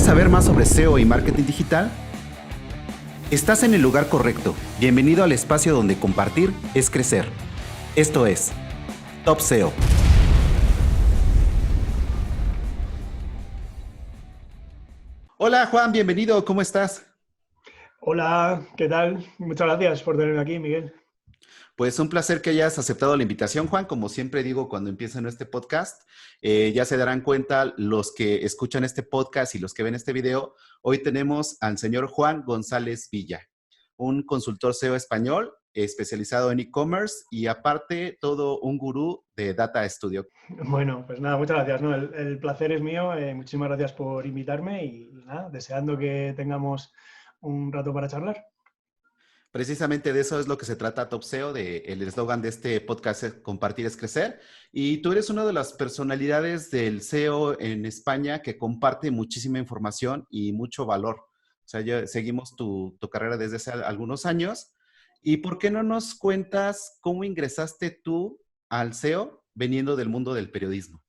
¿Quieres saber más sobre SEO y marketing digital? Estás en el lugar correcto. Bienvenido al espacio donde compartir es crecer. Esto es Top SEO. Hola Juan, bienvenido. ¿Cómo estás? Hola, ¿qué tal? Muchas gracias por tenerme aquí, Miguel. Pues un placer que hayas aceptado la invitación, Juan. Como siempre digo cuando empiezan este podcast, ya se darán cuenta los que escuchan este podcast y los que ven este video. Hoy tenemos al señor Juan González Villa, un consultor SEO español especializado en e-commerce y aparte todo un gurú de Data Studio. Bueno, pues nada, muchas gracias, ¿no? El placer es mío. Muchísimas gracias por invitarme y nada, deseando que tengamos un rato para charlar. Precisamente de eso es lo que se trata Top SEO, el eslogan de este podcast es compartir es crecer. Y tú eres una de las personalidades del SEO en España que comparte muchísima información y mucho valor. O sea, seguimos tu carrera desde hace algunos años. ¿Y por qué no nos cuentas cómo ingresaste tú al SEO veniendo del mundo del periodismo?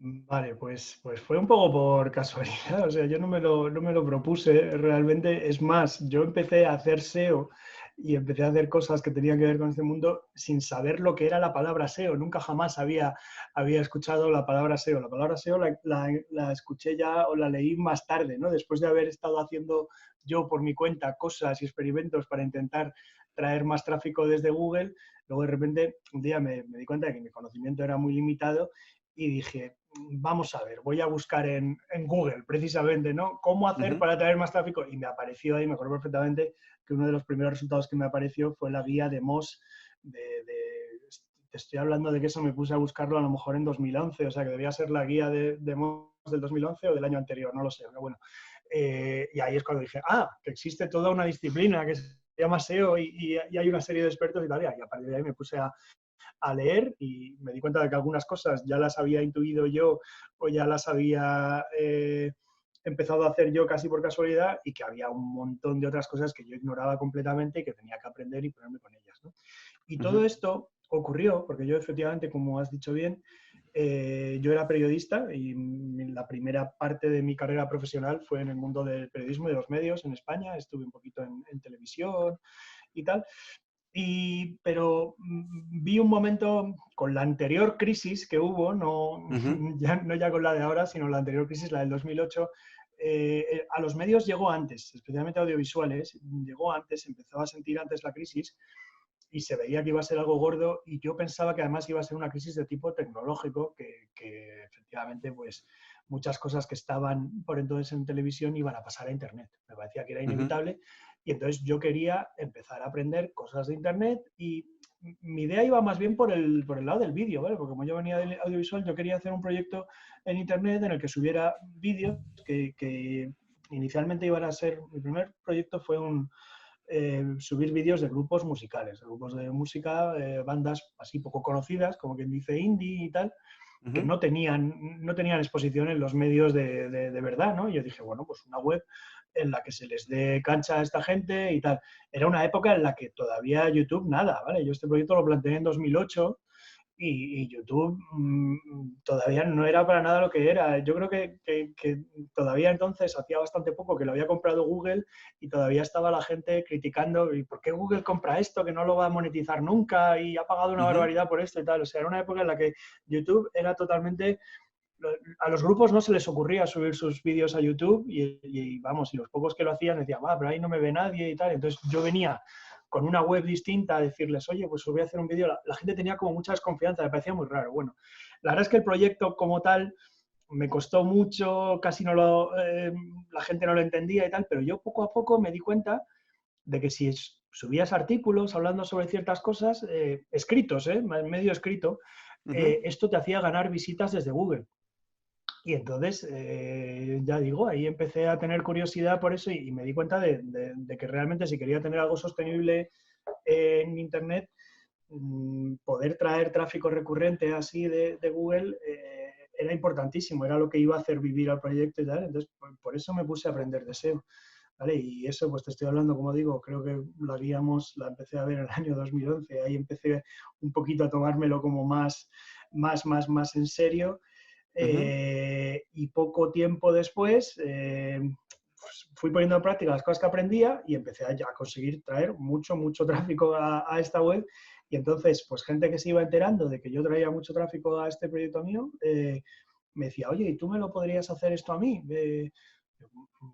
Vale, pues fue un poco por casualidad, o sea, yo no me lo propuse realmente. Es más, yo empecé a hacer SEO y empecé a hacer cosas que tenían que ver con este mundo sin saber lo que era la palabra SEO. Nunca jamás había escuchado la palabra SEO. La palabra SEO la escuché ya o la leí más tarde, ¿no? Después de haber estado haciendo yo por mi cuenta cosas y experimentos para intentar traer más tráfico desde Google, luego de repente un día me di cuenta de que mi conocimiento era muy limitado y dije, vamos a ver, voy a buscar en Google precisamente, ¿no? ¿Cómo hacer Ujú. para traer más tráfico? Y me apareció ahí, me acuerdo perfectamente que uno de los primeros resultados que me apareció fue la guía de Moz te estoy hablando de que eso me puse a buscarlo a lo mejor en 2011, o sea que debía ser la guía de Moz del 2011 o del año anterior, no lo sé, pero bueno. Y ahí es cuando dije, que existe toda una disciplina que se llama SEO y hay una serie de expertos y tal, y a partir de ahí me puse a leer y me di cuenta de que algunas cosas ya las había intuido yo o ya las había empezado a hacer yo casi por casualidad y que había un montón de otras cosas que yo ignoraba completamente y que tenía que aprender y ponerme con ellas, ¿no? Y todo Ujú. esto ocurrió porque yo efectivamente, como has dicho bien, yo era periodista y la primera parte de mi carrera profesional fue en el mundo del periodismo y de los medios en España. Estuve un poquito en televisión y tal. Pero vi un momento con la anterior crisis que hubo, no Ujú. no ya con la de ahora, sino la anterior crisis, la del 2008, a los medios llegó antes, especialmente audiovisuales, llegó antes, empezaba a sentir antes la crisis y se veía que iba a ser algo gordo y yo pensaba que además iba a ser una crisis de tipo tecnológico, que efectivamente pues muchas cosas que estaban por entonces en televisión iban a pasar a Internet. Me parecía que era Ujú. inevitable y entonces yo quería empezar a aprender cosas de Internet y mi idea iba más bien por el lado del vídeo, ¿vale? Porque como yo venía del audiovisual, yo quería hacer un proyecto en Internet en el que subiera vídeos que inicialmente iban a ser, mi primer proyecto fue subir vídeos de grupos musicales, de grupos de música, bandas así poco conocidas, como quien dice indie y tal, que Ujú. no tenían exposición en los medios de verdad, ¿no? Y yo dije, bueno, pues una web en la que se les dé cancha a esta gente y tal. Era una época en la que todavía YouTube nada, ¿vale? Yo este proyecto lo planteé en 2008 y YouTube todavía no era para nada lo que era. Yo creo que todavía entonces hacía bastante poco que lo había comprado Google y todavía estaba la gente criticando ¿y por qué Google compra esto que no lo va a monetizar nunca y ha pagado una Ujú. barbaridad por esto y tal? O sea, era una época en la que YouTube era totalmente... A los grupos no se les ocurría subir sus vídeos a YouTube vamos, y los pocos que lo hacían decían, pero ahí no me ve nadie y tal. Entonces yo venía con una web distinta a decirles, oye, pues os voy a hacer un vídeo. La gente tenía como mucha desconfianza, me parecía muy raro. Bueno, la verdad es que el proyecto como tal me costó mucho, casi la gente no lo entendía y tal, pero yo poco a poco me di cuenta de que si subías artículos hablando sobre ciertas cosas, escritos, medio escrito, Ujú. esto te hacía ganar visitas desde Google. Y entonces, ya digo, ahí empecé a tener curiosidad por eso y me di cuenta de que realmente si quería tener algo sostenible en Internet, poder traer tráfico recurrente así de Google era importantísimo, era lo que iba a hacer vivir al proyecto y tal. Entonces, por eso me puse a aprender de SEO. ¿Vale? Y eso, pues te estoy hablando, como digo, creo que la empecé a ver en el año 2011, ahí empecé un poquito a tomármelo como más en serio Ujú. Y poco tiempo después pues, fui poniendo en práctica las cosas que aprendía y empecé a conseguir traer mucho tráfico a esta web. Y entonces, pues gente que se iba enterando de que yo traía mucho tráfico a este proyecto mío, me decía, oye, ¿y tú me lo podrías hacer esto a mí?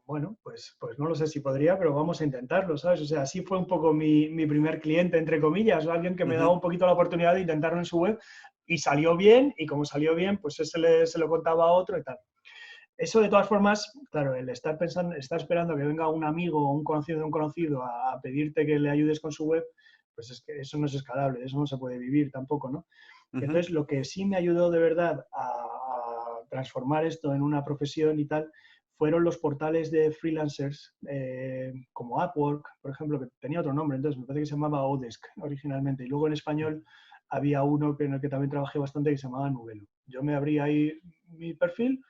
Bueno, pues no lo sé si podría, pero vamos a intentarlo, ¿sabes? O sea, así fue un poco mi primer cliente, entre comillas, o alguien que me daba Ujú. un poquito la oportunidad de intentarlo en su web y salió bien, y como salió bien, pues se lo contaba a otro y tal. Eso de todas formas, claro, el estar pensando, estar esperando que venga un amigo o un conocido de un conocido a pedirte que le ayudes con su web, pues es que eso no es escalable, eso no se puede vivir tampoco, ¿no? Ujú. Entonces, lo que sí me ayudó de verdad a transformar esto en una profesión y tal, fueron los portales de freelancers como Upwork, por ejemplo, que tenía otro nombre, entonces me parece que se llamaba Odesk originalmente, y luego en español había uno en el que también trabajé bastante que se llamaba Nubelo. Yo me abrí ahí mi perfil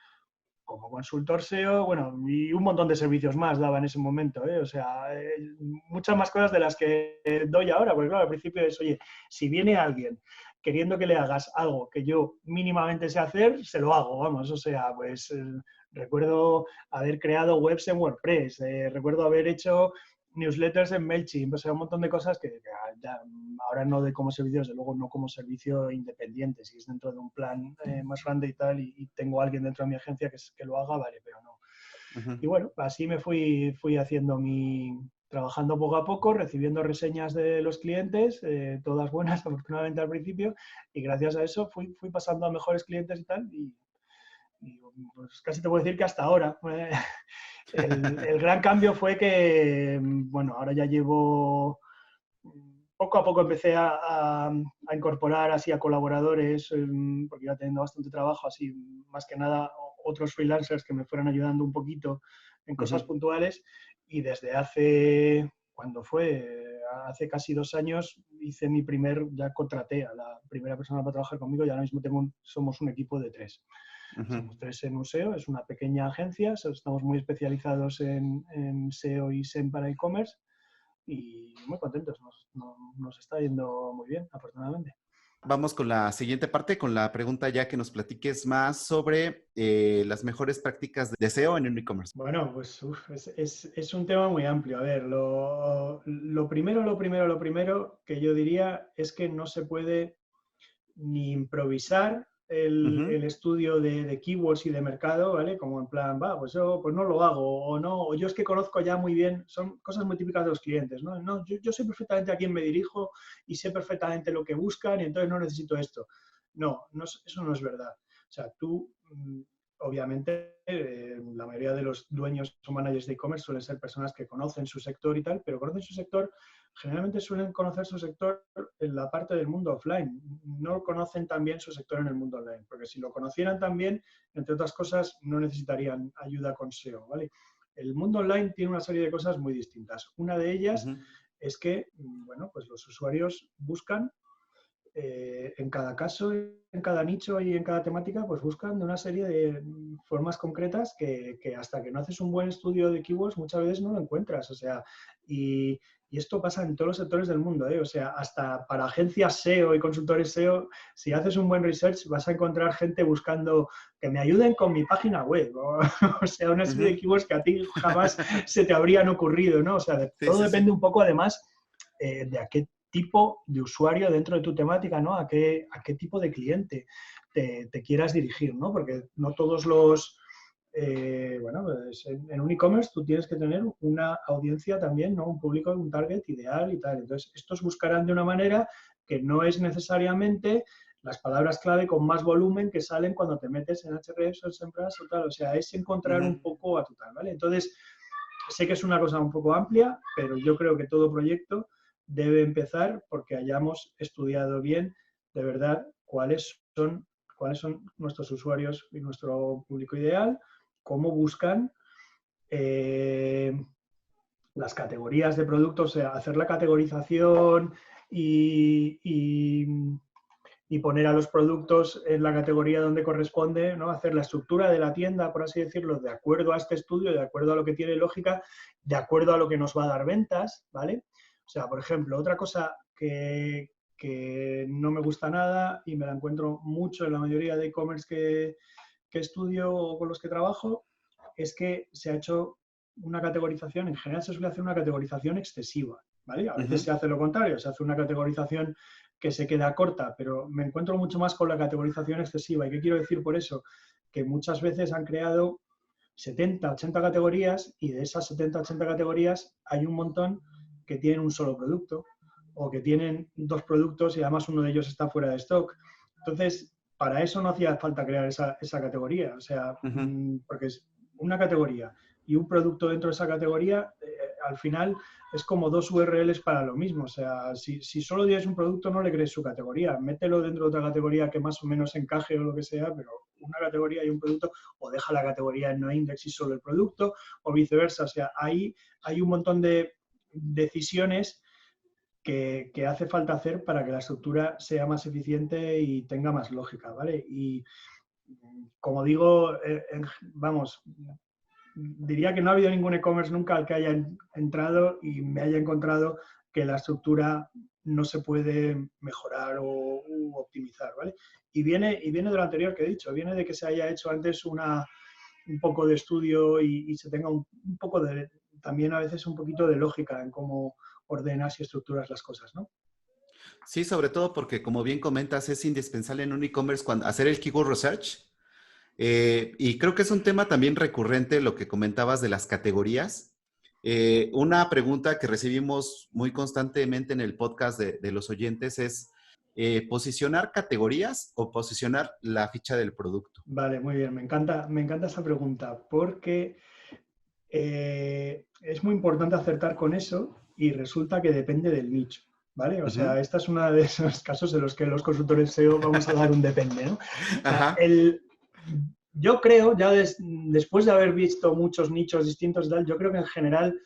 como consultor SEO, bueno, y un montón de servicios más daba en ese momento, ¿eh? O sea, muchas más cosas de las que doy ahora, porque claro, al principio es, oye, si viene alguien queriendo que le hagas algo que yo mínimamente sé hacer, se lo hago, vamos, o sea, pues recuerdo haber creado webs en WordPress, recuerdo haber hecho newsletters en MailChimp, o sea, un montón de cosas que ya, ahora no de como servicio, desde luego no como servicio independiente, si es dentro de un plan más grande y tal, y tengo a alguien dentro de mi agencia que lo haga, vale, pero no. Ujú. Y bueno, así me fui haciendo trabajando poco a poco, recibiendo reseñas de los clientes, todas buenas afortunadamente al principio, y gracias a eso fui pasando a mejores clientes y tal, y pues casi te puedo decir que hasta ahora. El gran cambio fue que, bueno, ahora ya llevo, poco a poco empecé a incorporar así a colaboradores, porque iba teniendo bastante trabajo, así más que nada otros freelancers que me fueran ayudando un poquito en cosas Ujú. puntuales, y desde hace, ¿cuándo fue? Hace casi 2 años hice ya contraté a la primera persona para trabajar conmigo y ahora mismo somos un equipo de 3. Ujú. Somos 3 en Museo, es una pequeña agencia, estamos muy especializados en SEO y SEM para e-commerce y muy contentos, nos está yendo muy bien, afortunadamente. Vamos con la siguiente parte, con la pregunta ya que nos platiques más sobre las mejores prácticas de SEO en un e-commerce. Bueno, pues es un tema muy amplio. A ver, lo primero que yo diría es que no se puede ni improvisar Ujú. el estudio de keywords y de mercado, ¿vale? Como en plan, va, pues yo pues no lo hago, o no, o yo es que conozco ya muy bien, son cosas muy típicas de los clientes, ¿no? No, yo sé perfectamente a quién me dirijo y sé perfectamente lo que buscan y entonces no necesito esto. No, eso no es verdad. O sea, tú, obviamente, la mayoría de los dueños o managers de e-commerce suelen ser personas que conocen su sector y tal, pero conocen su sector, generalmente suelen conocer su sector en la parte del mundo offline. No conocen también su sector en el mundo online, porque si lo conocieran también, entre otras cosas, no necesitarían ayuda con SEO, ¿vale? El mundo online tiene una serie de cosas muy distintas. Una de ellas Ujú. es que, bueno, pues los usuarios buscan en cada caso, en cada nicho y en cada temática, pues buscan de una serie de formas concretas que hasta que no haces un buen estudio de keywords muchas veces no lo encuentras. O sea, y esto pasa en todos los sectores del mundo, ¿eh? O sea, hasta para agencias SEO y consultores SEO, si haces un buen research vas a encontrar gente buscando que me ayuden con mi página web. O sea, una serie de Ujú. keywords que a ti jamás se te habrían ocurrido, ¿no? O sea, Sí, todo sí, depende sí. un poco además de a qué tipo de usuario dentro de tu temática, ¿no? A qué tipo de cliente te quieras dirigir, ¿no? Porque no todos bueno, pues en un e-commerce tú tienes que tener una audiencia también, ¿no? Un público, un target ideal y tal. Entonces, estos buscarán de una manera que no es necesariamente las palabras clave con más volumen que salen cuando te metes en Ahrefs o en SEMrush o tal. O sea, es encontrar Ujú. un poco a tu tal, ¿vale? Entonces, sé que es una cosa un poco amplia, pero yo creo que todo proyecto debe empezar porque hayamos estudiado bien de verdad cuáles son nuestros usuarios y nuestro público ideal, cómo buscan eh, las categorías de productos, o sea, hacer la categorización y poner a los productos en la categoría donde corresponde, ¿no? Hacer la estructura de la tienda, por así decirlo, de acuerdo a este estudio, de acuerdo a lo que tiene lógica, de acuerdo a lo que nos va a dar ventas, ¿vale? O sea, por ejemplo, otra cosa que no me gusta nada y me la encuentro mucho en la mayoría de e-commerce que estudio o con los que trabajo es que se ha hecho una categorización, en general se suele hacer una categorización excesiva, ¿vale? A veces Ujú. se hace lo contrario, se hace una categorización que se queda corta, pero me encuentro mucho más con la categorización excesiva. ¿Y qué quiero decir por eso? Que muchas veces han creado 70, 80 categorías y de esas 70, 80 categorías hay un montón que tienen un solo producto o que tienen dos productos y además uno de ellos está fuera de stock. Entonces, para eso no hacía falta crear esa categoría, o sea, Ujú. porque es una categoría y un producto dentro de esa categoría, al final es como dos URLs para lo mismo. O sea, si solo tienes un producto, no le crees su categoría. Mételo dentro de otra categoría que más o menos encaje o lo que sea, pero una categoría y un producto, o deja la categoría en no index y solo el producto, o viceversa. O sea, ahí hay un montón de decisiones que hace falta hacer para que la estructura sea más eficiente y tenga más lógica, ¿vale? Y como digo, vamos, diría que no ha habido ningún e-commerce nunca al que haya entrado y me haya encontrado que la estructura no se puede mejorar o optimizar, ¿vale? Y viene de lo anterior que he dicho, viene de que se haya hecho antes un poco de estudio y se tenga un poco de, también a veces un poquito de lógica en cómo ordenas y estructuras las cosas, ¿no? Sí, sobre todo porque, como bien comentas, es indispensable en un e-commerce hacer el keyword research. Y creo que es un tema también recurrente lo que comentabas de las categorías. Una pregunta que recibimos muy constantemente en el podcast de los oyentes es, ¿posicionar categorías o posicionar la ficha del producto? Vale, muy bien, me encanta esa pregunta porque es muy importante acertar con eso y resulta que depende del nicho, ¿vale? O Ujú. sea, esta es uno de esos casos en los que los consultores SEO vamos a dar un depende, ¿no? O sea, Ajá. yo creo, ya después de haber visto muchos nichos distintos y tal, yo creo que en general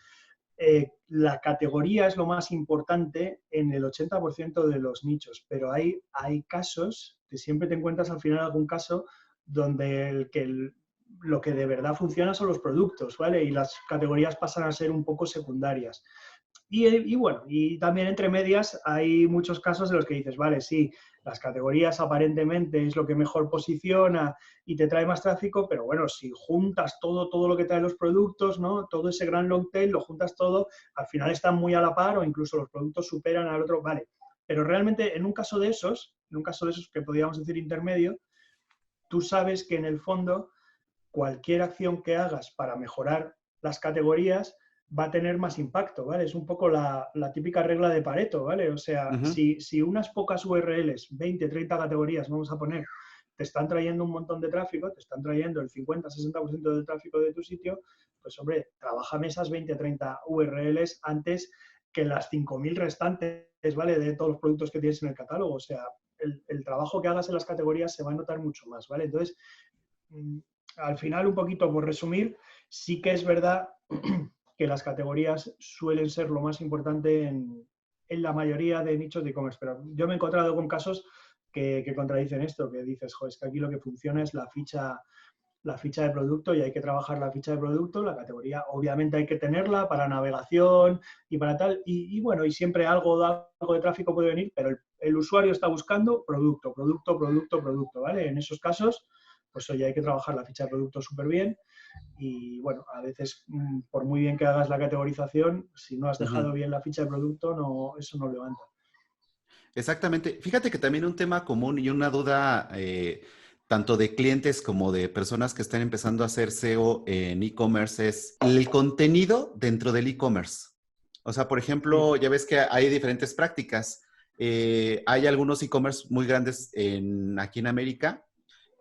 la categoría es lo más importante en el 80% de los nichos, pero hay casos que siempre te encuentras al final algún caso donde lo que de verdad funciona son los productos, ¿vale? Y las categorías pasan a ser un poco secundarias. Y bueno, y también entre medias hay muchos casos en los que dices, vale, sí, las categorías aparentemente es lo que mejor posiciona y te trae más tráfico, pero bueno, si juntas todo lo que traen los productos, ¿no? Todo ese gran long tail, lo juntas todo, al final están muy a la par o incluso los productos superan al otro, vale. Pero realmente en un caso de esos, que podríamos decir intermedio, tú sabes que en el fondo cualquier acción que hagas para mejorar las categorías va a tener más impacto, ¿vale? Es un poco la típica regla de Pareto, ¿vale? O sea, Ujú. si unas pocas URLs, 20, 30 categorías, vamos a poner, te están trayendo un montón de tráfico, te están trayendo el 50-60% del tráfico de tu sitio, pues hombre, trabájame esas 20, 30 URLs antes que las 5.000 restantes, ¿vale? De todos los productos que tienes en el catálogo. O sea, el trabajo que hagas en las categorías se va a notar mucho más, ¿vale? Entonces, mm, al final, un poquito por resumir, sí que es verdad que las categorías suelen ser lo más importante en la mayoría de nichos de e-commerce, pero yo me he encontrado con casos que contradicen esto, que dices, joder, es que aquí lo que funciona es la ficha de producto y hay que trabajar la ficha de producto, la categoría obviamente hay que tenerla para navegación y para tal, y bueno, y siempre algo de tráfico puede venir, pero el usuario está buscando producto, producto, producto, producto, ¿vale? En esos casos, pues oye, hay que trabajar la ficha de producto súper bien y bueno, a veces por muy bien que hagas la categorización, si no has Ujú. dejado bien la ficha de producto, no, eso no levanta. Exactamente. Fíjate que también un tema común y una duda, tanto de clientes como de personas que están empezando a hacer SEO en e-commerce es el contenido dentro del e-commerce. O sea, por Sí. ejemplo, ya ves que hay diferentes prácticas. Hay algunos e-commerce muy grandes aquí en América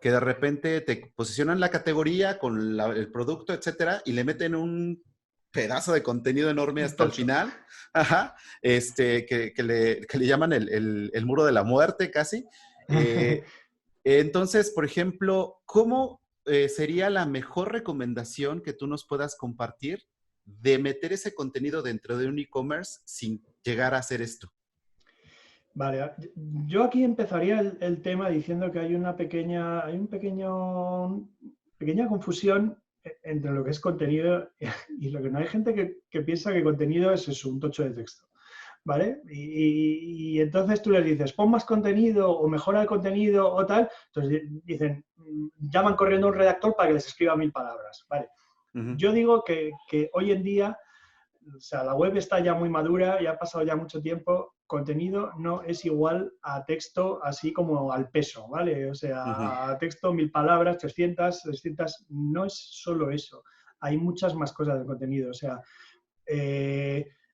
que de repente te posicionan la categoría con el producto, etcétera, y le meten un pedazo de contenido enorme Un hasta el tocho. final, ajá, que le llaman el muro de la muerte casi. Eh, entonces, por ejemplo, ¿cómo sería la mejor recomendación que tú nos puedas compartir de meter ese contenido dentro de un e-commerce sin llegar a hacer esto? Vale, yo aquí empezaría el tema diciendo que hay pequeña confusión entre lo que es contenido y lo que no. Hay gente que piensa que contenido es eso, un tocho de texto, ¿vale? Y entonces tú les dices, pon más contenido o mejora el contenido o tal. Entonces dicen, llaman corriendo a un redactor para que les escriba 1000 palabras, ¿vale? Yo digo que hoy en día, o sea, la web está ya muy madura, ya ha pasado ya mucho tiempo, contenido no es igual a texto así como al peso, ¿vale? O sea, a texto 1000 palabras, 300, no es solo eso, hay muchas más cosas de contenido, o sea,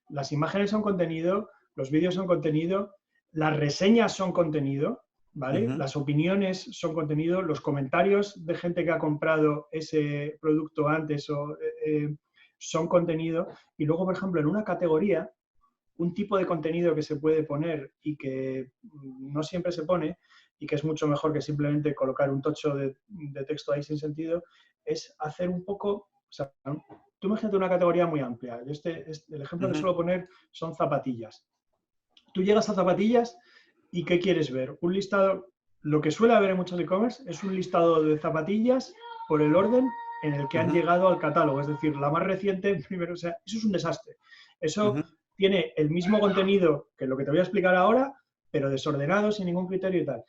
las imágenes son contenido, los vídeos son contenido, las reseñas son contenido, ¿vale? Las opiniones son contenido, los comentarios de gente que ha comprado ese producto antes son contenido. Y luego, por ejemplo, en una categoría, un tipo de contenido que se puede poner y que no siempre se pone y que es mucho mejor que simplemente colocar un tocho de texto ahí sin sentido, es hacer un poco, o sea, tú imagínate una categoría muy amplia. El ejemplo que suelo poner son zapatillas. Tú llegas a zapatillas y ¿qué quieres ver? Un listado, lo que suele haber en muchos e-commerce es un listado de zapatillas por el orden en el que han llegado al catálogo, es decir, la más reciente primero, o sea, eso es un desastre. Eso tiene el mismo contenido que lo que te voy a explicar ahora, pero desordenado, sin ningún criterio y tal.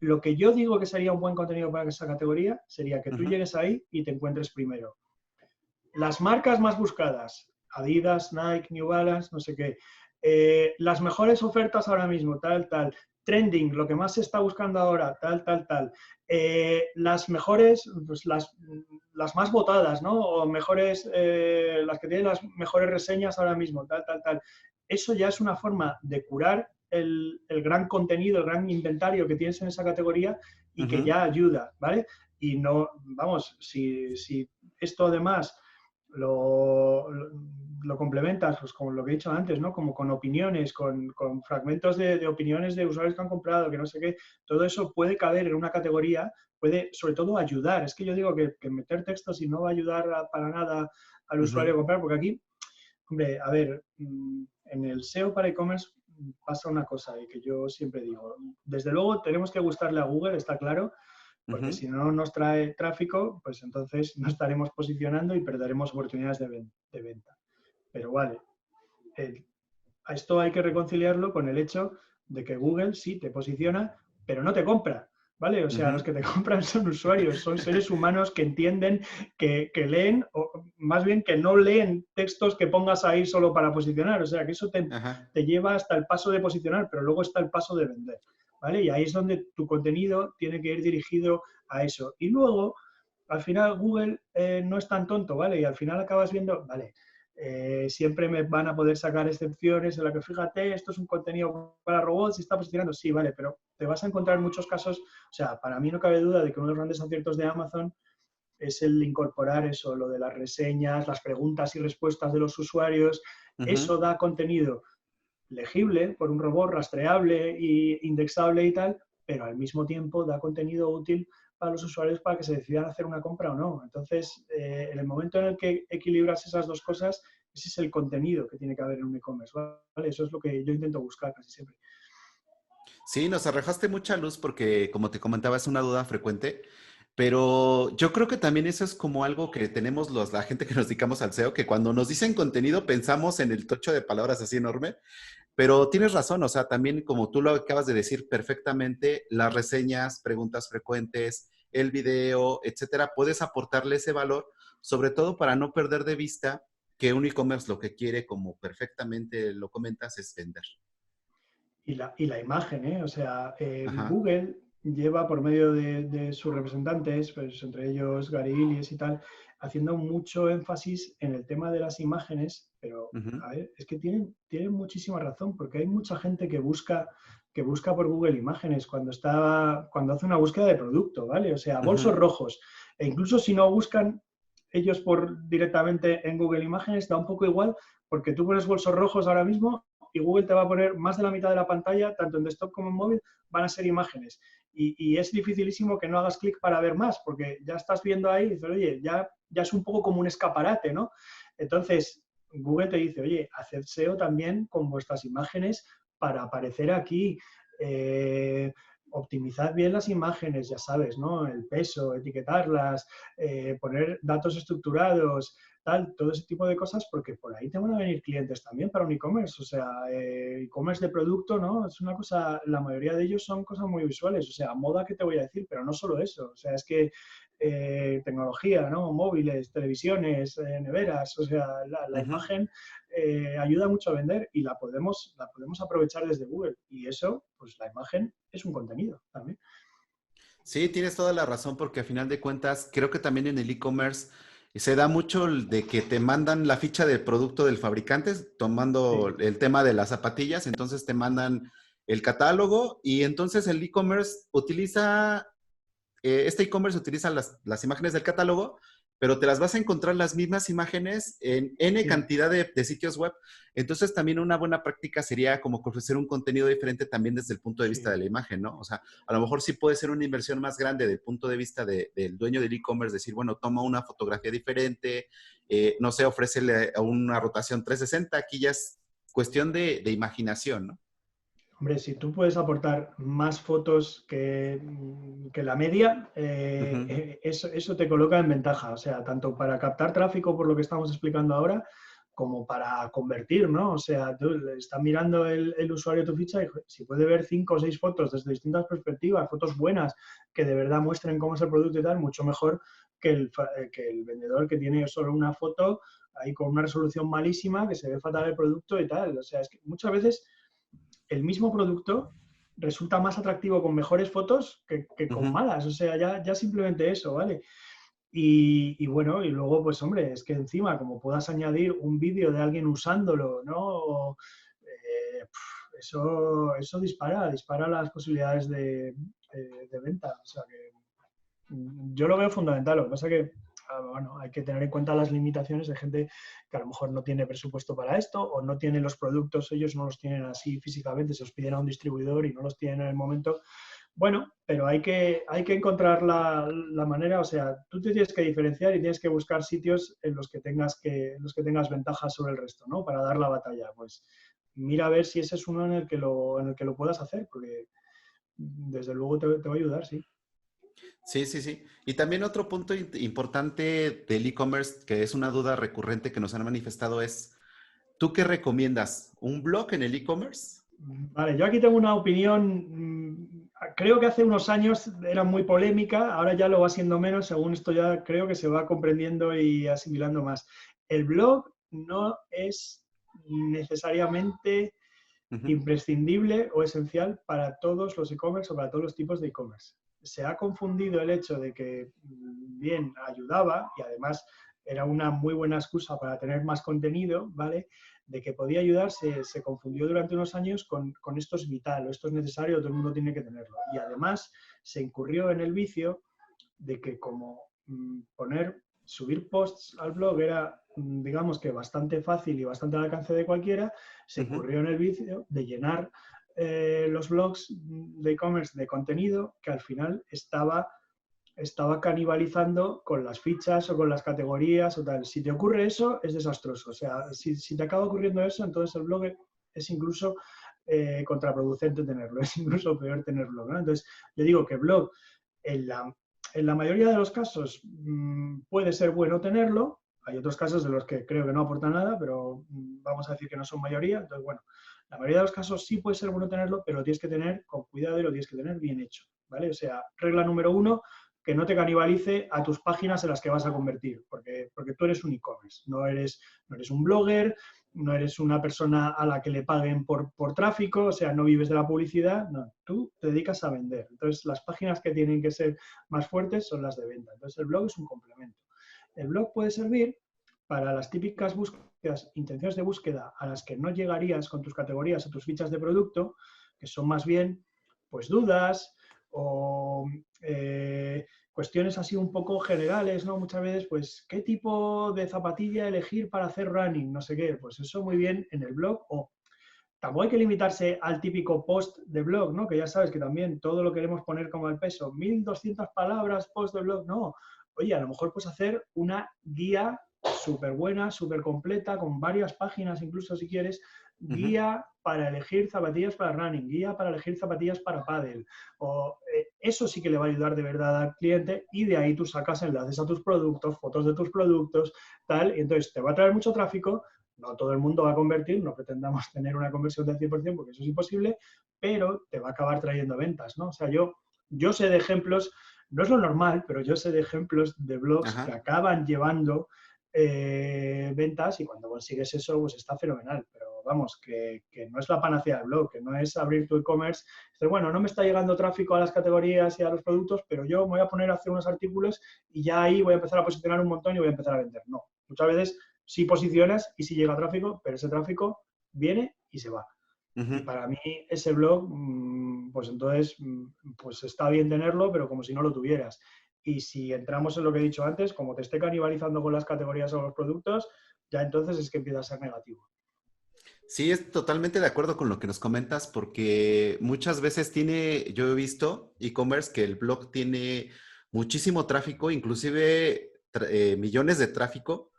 Lo que yo digo que sería un buen contenido para esa categoría sería que tú llegues ahí y te encuentres primero las marcas más buscadas, Adidas, Nike, New Balance, no sé qué, las mejores ofertas ahora mismo, tal, tal, trending, lo que más se está buscando ahora, tal, tal, tal, las mejores, pues las más votadas, ¿no? O mejores, las que tienen las mejores reseñas ahora mismo, tal, tal, tal. Eso ya es una forma de curar el gran contenido, el gran inventario que tienes en esa categoría y que ya ayuda, ¿vale? Y no, vamos, si esto además lo complementas pues, con lo que he dicho antes, ¿no? Como con opiniones, con fragmentos de opiniones de usuarios que han comprado, que no sé qué, todo eso puede caber en una categoría, puede sobre todo ayudar. Es que yo digo que meter textos y no va a ayudar para nada al usuario a comprar, porque aquí, hombre, a ver, en el SEO para e-commerce pasa una cosa y que yo siempre digo, desde luego tenemos que gustarle a Google, está claro, porque si no nos trae tráfico, pues entonces no estaremos posicionando y perderemos oportunidades de venta. Pero vale, a esto hay que reconciliarlo con el hecho de que Google sí te posiciona, pero no te compra, ¿vale? O sea, los que te compran son usuarios, son seres humanos que entienden, que leen, o más bien que no leen textos que pongas ahí solo para posicionar. O sea, que eso te lleva hasta el paso de posicionar, pero luego está el paso de vender, ¿vale? Y ahí es donde tu contenido tiene que ir dirigido a eso. Y luego, al final, Google no es tan tonto, ¿vale? Y al final acabas viendo, vale, siempre me van a poder sacar excepciones en la que fíjate, esto es un contenido para robots y está posicionando, sí, vale, pero te vas a encontrar muchos casos, o sea, para mí no cabe duda de que uno de los grandes aciertos de Amazon es el incorporar eso, lo de las reseñas, las preguntas y respuestas de los usuarios, eso da contenido legible por un robot, rastreable e indexable y tal, pero al mismo tiempo da contenido útil para los usuarios para que se decidan hacer una compra o no. Entonces, en el momento en el que equilibras esas dos cosas, ese es el contenido que tiene que haber en un e-commerce, ¿vale? Eso es lo que yo intento buscar casi siempre. Sí, nos arrojaste mucha luz porque, como te comentaba, es una duda frecuente, pero yo creo que también eso es como algo que tenemos la gente que nos dedicamos al SEO, que cuando nos dicen contenido pensamos en el tocho de palabras así enorme, pero tienes razón, o sea, también como tú lo acabas de decir perfectamente, las reseñas, preguntas frecuentes, el video, etcétera, puedes aportarle ese valor, sobre todo para no perder de vista que un e-commerce lo que quiere, como perfectamente lo comentas, es vender. Y la imagen, ¿eh? O sea, Ajá. Google lleva por medio de sus representantes, pues entre ellos Gary Illyes y tal, haciendo mucho énfasis en el tema de las imágenes, pero Ujú, a ver, es que tienen muchísima razón, porque hay mucha gente que busca por Google imágenes cuando hace una búsqueda de producto, ¿vale? O sea, bolsos ujú, rojos. E incluso si no buscan ellos directamente en Google Imágenes, da un poco igual, porque tú pones bolsos rojos ahora mismo y Google te va a poner más de la mitad de la pantalla, tanto en desktop como en móvil, van a ser imágenes. Y es dificilísimo que no hagas clic para ver más, porque ya estás viendo ahí y dices, oye, ya es un poco como un escaparate, ¿no? Entonces, Google te dice, oye, haced SEO también con vuestras imágenes para aparecer aquí. Optimizad bien las imágenes, ya sabes, ¿no? El peso, etiquetarlas, poner datos estructurados, tal, todo ese tipo de cosas, porque por ahí te van a venir clientes también para un e-commerce. O sea, e-commerce de producto, ¿no? Es una cosa, la mayoría de ellos son cosas muy visuales. O sea, moda, ¿qué te voy a decir? Pero no solo eso. O sea, es que tecnología, ¿no? Móviles, televisiones, neveras, o sea, la Ujú. imagen ayuda mucho a vender y la podemos aprovechar desde Google. Y eso, pues la imagen es un contenido también. Sí, tienes toda la razón porque a final de cuentas creo que también en el e-commerce se da mucho el de que te mandan la ficha del producto del fabricante, tomando Sí, el tema de las zapatillas, entonces te mandan el catálogo y entonces el e-commerce utiliza este e-commerce utiliza las imágenes del catálogo, pero te las vas a encontrar las mismas imágenes en N sí, cantidad de sitios web. Entonces, también una buena práctica sería como que ofrecer un contenido diferente también desde el punto de vista de sí. la imagen, ¿no? O sea, a lo mejor sí puede ser una inversión más grande del punto de vista del dueño del e-commerce, decir, bueno, toma una fotografía diferente, no sé, ofrécele una rotación 360, aquí ya es cuestión de imaginación, ¿no? Hombre, si tú puedes aportar más fotos que la media, Ujú. eso te coloca en ventaja. O sea, tanto para captar tráfico, por lo que estamos explicando ahora, como para convertir, ¿no? O sea, tú le está mirando el usuario tu ficha y si puede ver 5 o 6 fotos desde distintas perspectivas, fotos buenas que de verdad muestren cómo es el producto y tal, mucho mejor que el vendedor que tiene solo una foto ahí con una resolución malísima, que se ve fatal el producto y tal. O sea, es que muchas veces el mismo producto resulta más atractivo con mejores fotos que con Ujú. malas. O sea, ya simplemente eso, ¿vale? Y bueno, y luego, pues hombre, es que encima, como puedas añadir un vídeo de alguien usándolo, ¿no? Eso dispara las posibilidades de venta. O sea que yo lo veo fundamental. Lo que pasa que, bueno, hay que tener en cuenta las limitaciones de gente que a lo mejor no tiene presupuesto para esto o no tiene los productos, ellos no los tienen así físicamente, se los piden a un distribuidor y no los tienen en el momento. Bueno, pero hay que encontrar la manera, o sea, tú te tienes que diferenciar y tienes que buscar sitios en los que tengas ventajas sobre el resto, ¿no? Para dar la batalla. Pues mira a ver si ese es uno en el que lo puedas hacer, porque desde luego te va a ayudar, sí. Sí, sí, sí. Y también otro punto importante del e-commerce, que es una duda recurrente que nos han manifestado, es, ¿tú qué recomiendas? ¿Un blog en el e-commerce? Vale, yo aquí tengo una opinión, creo que hace unos años era muy polémica, ahora ya lo va siendo menos, según esto ya creo que se va comprendiendo y asimilando más. El blog no es necesariamente Ujú. imprescindible o esencial para todos los e-commerce o para todos los tipos de e-commerce. Se ha confundido el hecho de que bien ayudaba y además era una muy buena excusa para tener más contenido, ¿vale? De que podía ayudar, se confundió durante unos años con esto es vital o esto es necesario, todo el mundo tiene que tenerlo. Y además se incurrió en el vicio de que como subir posts al blog era, digamos que bastante fácil y bastante al alcance de cualquiera, se Ujú. incurrió en el vicio de llenar los blogs de e-commerce de contenido que al final estaba canibalizando con las fichas o con las categorías o tal. Si te ocurre eso, es desastroso. O sea, si te acaba ocurriendo eso, entonces el blog es incluso contraproducente tenerlo, es incluso peor tenerlo, ¿no? Entonces, yo digo que blog en la mayoría de los casos puede ser bueno tenerlo. Hay otros casos de los que creo que no aporta nada, pero vamos a decir que no son mayoría. Entonces, bueno, la mayoría de los casos sí puede ser bueno tenerlo, pero lo tienes que tener con cuidado y lo tienes que tener bien hecho, ¿vale? O sea, regla número uno, que no te canibalice a tus páginas en las que vas a convertir, porque tú eres un e-commerce, no eres un blogger, no eres una persona a la que le paguen por tráfico, o sea, no vives de la publicidad, no, tú te dedicas a vender. Entonces, las páginas que tienen que ser más fuertes son las de venta. Entonces, el blog es un complemento. El blog puede servir para las típicas búsquedas, intenciones de búsqueda a las que no llegarías con tus categorías o tus fichas de producto, que son más bien pues dudas o cuestiones así un poco generales, ¿no? Muchas veces, pues, ¿qué tipo de zapatilla elegir para hacer running? No sé qué, pues eso muy bien en el blog o tampoco hay que limitarse al típico post de blog, ¿no? Que ya sabes que también todo lo queremos poner como el peso. 1200 palabras, post de blog. No. Oye, a lo mejor puedes hacer una guía súper buena, súper completa, con varias páginas incluso si quieres, guía para elegir zapatillas para running, guía para elegir zapatillas para pádel. Eso sí que le va a ayudar de verdad al cliente y de ahí tú sacas enlaces a tus productos, fotos de tus productos, tal, y entonces te va a traer mucho tráfico. No todo el mundo va a convertir, no pretendamos tener una conversión del 100% porque eso es imposible, pero te va a acabar trayendo ventas, ¿no? O sea, yo sé de ejemplos, no es lo normal, pero yo sé de ejemplos de blogs que Ajá. acaban llevando ventas y cuando consigues eso, pues está fenomenal. Pero vamos, que no es la panacea del blog, que no es abrir tu e-commerce. Dices, bueno, no me está llegando tráfico a las categorías y a los productos, pero yo me voy a poner a hacer unos artículos y ya ahí voy a empezar a posicionar un montón y voy a empezar a vender. No, muchas veces sí posicionas y sí llega tráfico, pero ese tráfico viene y se va. Y Ujú. para mí ese blog, pues entonces, pues está bien tenerlo, pero como si no lo tuvieras. Y si entramos en lo que he dicho antes, como te esté canibalizando con las categorías o los productos, ya entonces es que empieza a ser negativo. Sí, es totalmente de acuerdo con lo que nos comentas, porque muchas veces yo he visto e-commerce que el blog tiene muchísimo tráfico, inclusive millones de tráfico,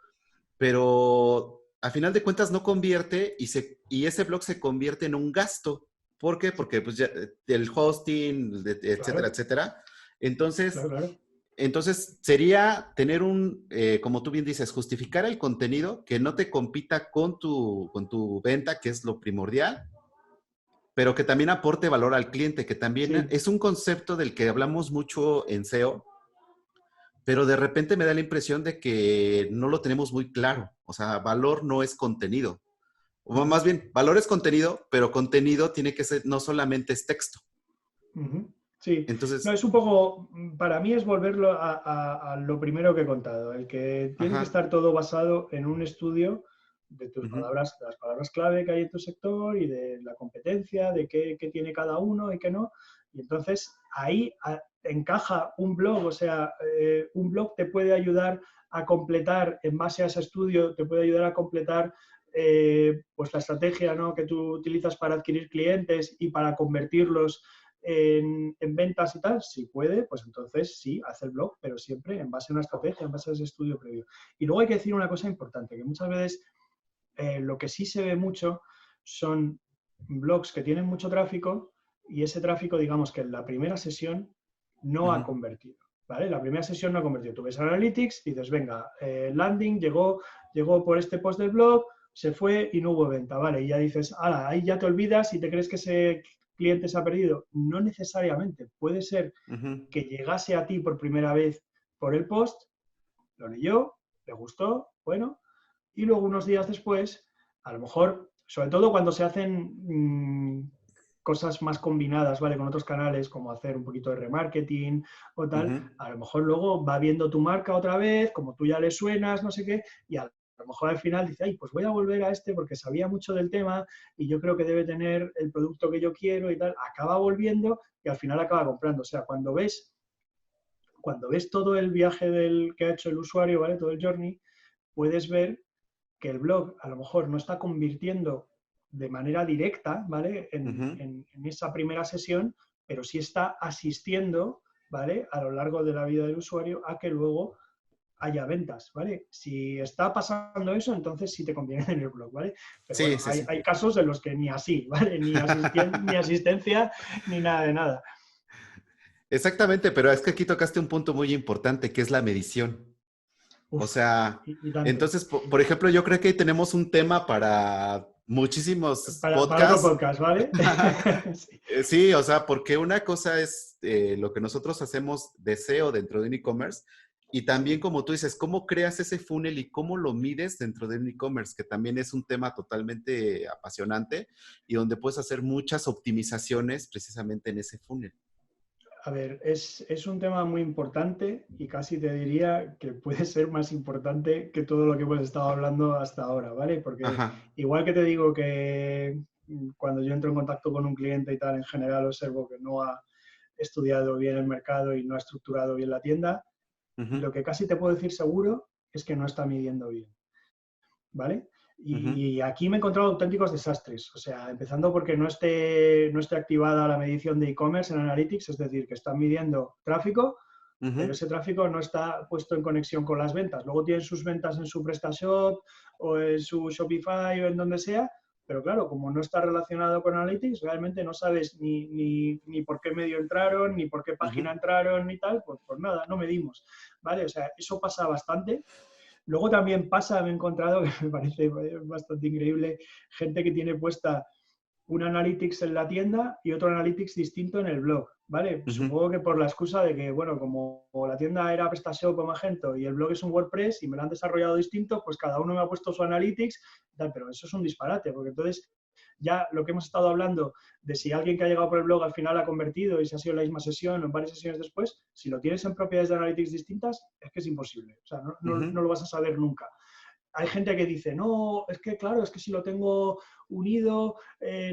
pero a final de cuentas no convierte y ese blog se convierte en un gasto. ¿Por qué? Porque pues ya, el hosting, etcétera, Claro, etcétera. Entonces, claro, claro. entonces sería tener como tú bien dices, justificar el contenido que no te compita con tu venta, que es lo primordial, pero que también aporte valor al cliente, que también Sí. es un concepto del que hablamos mucho en SEO, pero de repente me da la impresión de que no lo tenemos muy claro. O sea, valor no es contenido. O Ujú, más bien, valor es contenido, pero contenido tiene que ser, no solamente es texto. ujú. Sí, no, Entonces, es un poco, para mí es volverlo a lo primero que he contado, el que tiene que ajá, estar todo basado en un estudio de tus ujú, palabras, de las palabras clave que hay en tu sector y de la competencia, de qué tiene cada uno y qué no. Y entonces ahí encaja un blog, o sea, un blog te puede ayudar a completar, en base a ese estudio, te puede ayudar a completar pues la estrategia, ¿no?, que tú utilizas para adquirir clientes y para convertirlos en ventas y tal, si puede, pues entonces sí, hace el blog, pero siempre en base a una estrategia, en base a ese estudio previo. Y luego hay que decir una cosa importante, que muchas veces lo que sí se ve mucho son blogs que tienen mucho tráfico y ese tráfico, digamos que en la primera sesión no ha ujú. convertido. ¿Vale? La primera sesión no ha convertido. Tú ves Analytics y dices, venga, landing, llegó por este post del blog, se fue y no hubo venta, ¿vale? Y ya dices, ala, ahí ya te olvidas y te crees que ese cliente se ha perdido. No necesariamente. Puede ser Ujú. que llegase a ti por primera vez por el post, lo leyó, le gustó, bueno, y luego unos días después, a lo mejor, sobre todo cuando se hacen cosas más combinadas, ¿vale? Con otros canales, como hacer un poquito de remarketing o tal, Ujú. a lo mejor luego va viendo tu marca otra vez, como tú ya le suenas, no sé qué, y a lo mejor al final dice, ay, pues voy a volver a este porque sabía mucho del tema y yo creo que debe tener el producto que yo quiero y tal. Acaba volviendo y al final acaba comprando. O sea, cuando ves todo el viaje que ha hecho el usuario, ¿vale? Todo el journey, puedes ver que el blog a lo mejor no está convirtiendo de manera directa, ¿vale? Ujú. En esa primera sesión, pero sí está asistiendo, ¿vale? A lo largo de la vida del usuario a que luego haya ventas, ¿vale? Si está pasando eso, entonces sí te conviene tener blog, ¿vale? Pero Sí, bueno, sí, hay sí. casos en los que ni así, ¿vale? Ni asistencia, ni nada de nada. Exactamente, pero es que aquí tocaste un punto muy importante, que es la medición. O Uf, sea, y tanto. entonces, por ejemplo, yo creo que ahí tenemos un tema para muchísimos Para otro podcasts. podcast, ¿vale? Sí. Sí, o sea, porque una cosa es lo que nosotros hacemos de SEO dentro de un e-commerce y también, como tú dices, cómo creas ese funnel y cómo lo mides dentro de un e-commerce, que también es un tema totalmente apasionante y donde puedes hacer muchas optimizaciones precisamente en ese funnel. A ver, es un tema muy importante y casi te diría que puede ser más importante que todo lo que hemos estado hablando hasta ahora, ¿vale? Porque Ajá. igual que te digo que cuando yo entro en contacto con un cliente y tal, en general observo que no ha estudiado bien el mercado y no ha estructurado bien la tienda, Ujú, lo que casi te puedo decir seguro es que no está midiendo bien. ¿Vale? ujú, Y aquí me he encontrado auténticos desastres. O sea, empezando porque no esté activada la medición de e-commerce en Analytics, es decir, que están midiendo tráfico, pero ujú. ese tráfico no está puesto en conexión con las ventas. Luego tienen sus ventas en su PrestaShop o en su Shopify o en donde sea, Pero claro, como no está relacionado con Analytics, realmente no sabes ni por qué medio entraron, ni por qué página Ujú. entraron, ni tal, pues nada, no medimos, ¿vale? O sea, eso pasa bastante. Luego también pasa, me he encontrado, que me parece bastante increíble, gente que tiene puesta un Analytics en la tienda y otro Analytics distinto en el blog, ¿vale? Ujú. Supongo que por la excusa de que, bueno, como la tienda era PrestaShop o Magento y el blog es un WordPress y me lo han desarrollado distinto, pues cada uno me ha puesto su Analytics, tal, pero eso es un disparate, porque entonces ya lo que hemos estado hablando de si alguien que ha llegado por el blog al final ha convertido y se ha sido en la misma sesión o en varias sesiones después, si lo tienes en propiedades de Analytics distintas, es que es imposible. O sea, no Ujú. lo vas a saber nunca. Hay gente que dice, no, es que claro, es que si lo tengo unido,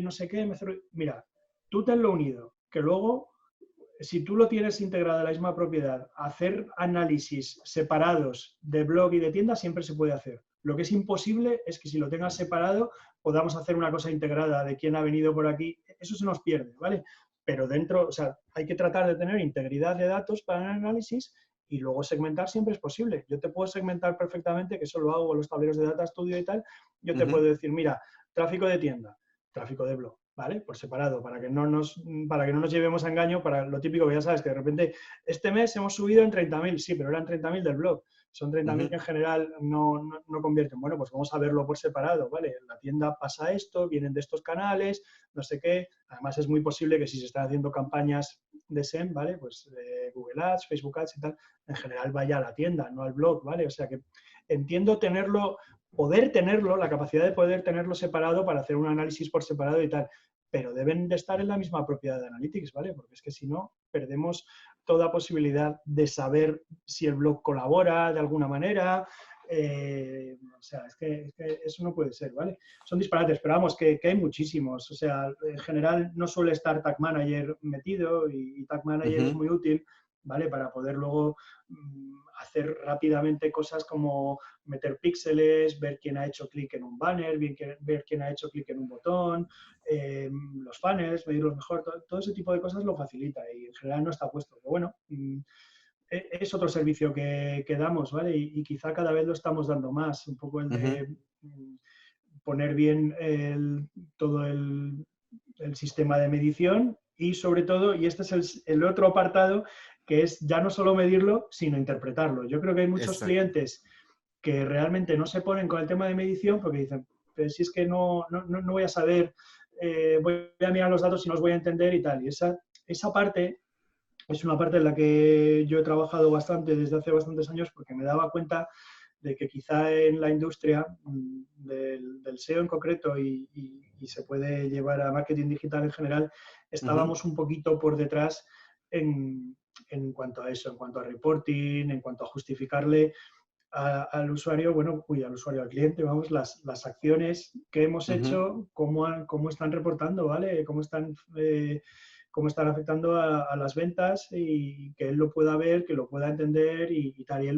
no sé qué, mira, tú tenlo unido, que luego, si tú lo tienes integrado en la misma propiedad, hacer análisis separados de blog y de tienda siempre se puede hacer. Lo que es imposible es que si lo tengas separado podamos hacer una cosa integrada de quién ha venido por aquí. Eso se nos pierde, ¿vale? Pero dentro, o sea, hay que tratar de tener integridad de datos para el análisis y luego segmentar siempre es posible. Yo te puedo segmentar perfectamente, que eso lo hago en los tableros de Data Studio y tal. Yo te puedo Ujú. decir, mira, tráfico de tienda, tráfico de blog, ¿vale? Por separado, para que no nos llevemos a engaño, para lo típico que ya sabes, que de repente este mes hemos subido en 30.000, sí, pero eran 30.000 del blog. Son 30.000 que Ujú. en general no convierten. Bueno, pues vamos a verlo por separado, ¿vale? En la tienda pasa esto, vienen de estos canales, no sé qué. Además es muy posible que si se están haciendo campañas de SEM, ¿vale? Pues Google Ads, Facebook Ads y tal, en general vaya a la tienda, no al blog, ¿vale? O sea que entiendo poder tenerlo, la capacidad de poder tenerlo separado para hacer un análisis por separado y tal, pero deben de estar en la misma propiedad de Analytics, ¿vale? Porque es que si no, perdemos toda posibilidad de saber si el blog colabora de alguna manera. O sea, es que eso no puede ser, ¿vale? Son disparates, pero vamos, que hay muchísimos. O sea, en general no suele estar Tag Manager metido y Tag Manager es Ujú. muy útil, ¿vale? Para poder luego hacer rápidamente cosas como meter píxeles, ver quién ha hecho clic en un banner, ver quién ha hecho clic en un botón, los funnels, medirlos mejor, todo ese tipo de cosas lo facilita y en general no está puesto. Pero bueno, es otro servicio que damos, ¿vale? Y quizá cada vez lo estamos dando más, un poco el Ujú. de poner bien todo el sistema de medición y sobre todo, y este es el otro apartado, que es ya no solo medirlo, sino interpretarlo. Yo creo que hay muchos Exacto. clientes que realmente no se ponen con el tema de medición porque dicen, pero si es que no voy a saber, voy a mirar los datos y no los voy a entender y tal. Y esa parte es una parte en la que yo he trabajado bastante desde hace bastantes años porque me daba cuenta de que quizá en la industria del SEO en concreto y se puede llevar a marketing digital en general, Ujú. estábamos un poquito por detrás en cuanto a eso, en cuanto a reporting, en cuanto a justificarle al usuario, bueno, al usuario, al cliente, vamos, las acciones que hemos Ujú. hecho, cómo están reportando, ¿vale? Cómo están afectando a las ventas y que él lo pueda ver, que lo pueda entender y tal. Y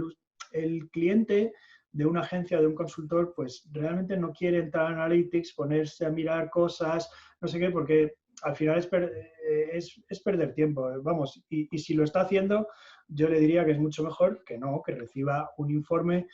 el cliente de una agencia, de un consultor, pues realmente no quiere entrar a Analytics, ponerse a mirar cosas, no sé qué, porque al final es perder tiempo, vamos, y si lo está haciendo, yo le diría que es mucho mejor que no, que reciba un informe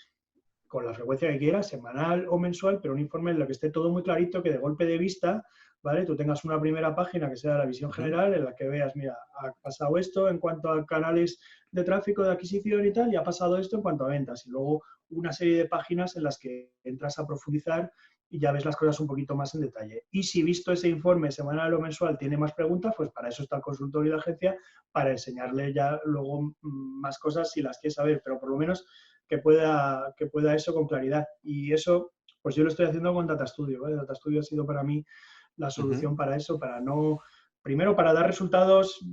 con la frecuencia que quiera, semanal o mensual, pero un informe en el que esté todo muy clarito, que de golpe de vista, ¿vale? Tú tengas una primera página que sea la visión Ujú. general, en la que veas, mira, ha pasado esto en cuanto a canales de tráfico, de adquisición y tal, y ha pasado esto en cuanto a ventas. Y luego una serie de páginas en las que entras a profundizar y ya ves las cosas un poquito más en detalle. Y si visto ese informe semanal o mensual tiene más preguntas, pues para eso está el consultor y la agencia, para enseñarle ya luego más cosas si las quiere saber, pero por lo menos que pueda eso con claridad. Y eso, pues yo lo estoy haciendo con Data Studio, ¿vale? Data Studio ha sido para mí la Ujú. solución para eso, para no, primero para dar resultados,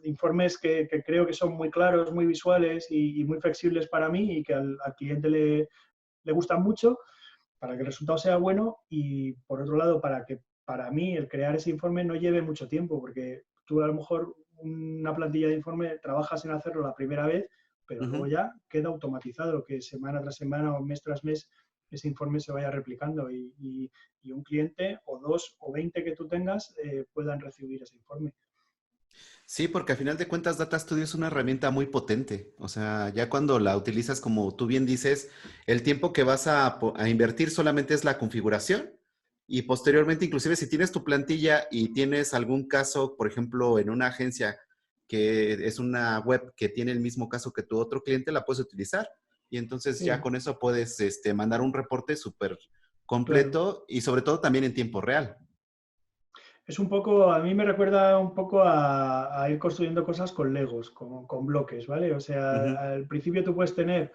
informes que creo que son muy claros, muy visuales y muy flexibles para mí y que al cliente le gustan mucho, para que el resultado sea bueno y por otro lado para que para mí el crear ese informe no lleve mucho tiempo, porque tú a lo mejor una plantilla de informe trabajas en hacerlo la primera vez, pero luego Ujú. ya queda automatizado, que semana tras semana o mes tras mes ese informe se vaya replicando y un cliente o dos o 20 que tú tengas puedan recibir ese informe. Sí, porque al final de cuentas Data Studio es una herramienta muy potente. O sea, ya cuando la utilizas, como tú bien dices, el tiempo que vas a invertir solamente es la configuración y posteriormente, inclusive si tienes tu plantilla y tienes algún caso, por ejemplo, en una agencia que es una web que tiene el mismo caso que tu otro cliente, la puedes utilizar. Y entonces ya Sí, con eso puedes mandar un reporte súper claro. completo y sobre todo también en tiempo real. Es un poco, a mí me recuerda un poco a ir construyendo cosas con Legos, con bloques, ¿vale? O sea, Ujú, al principio tú puedes tener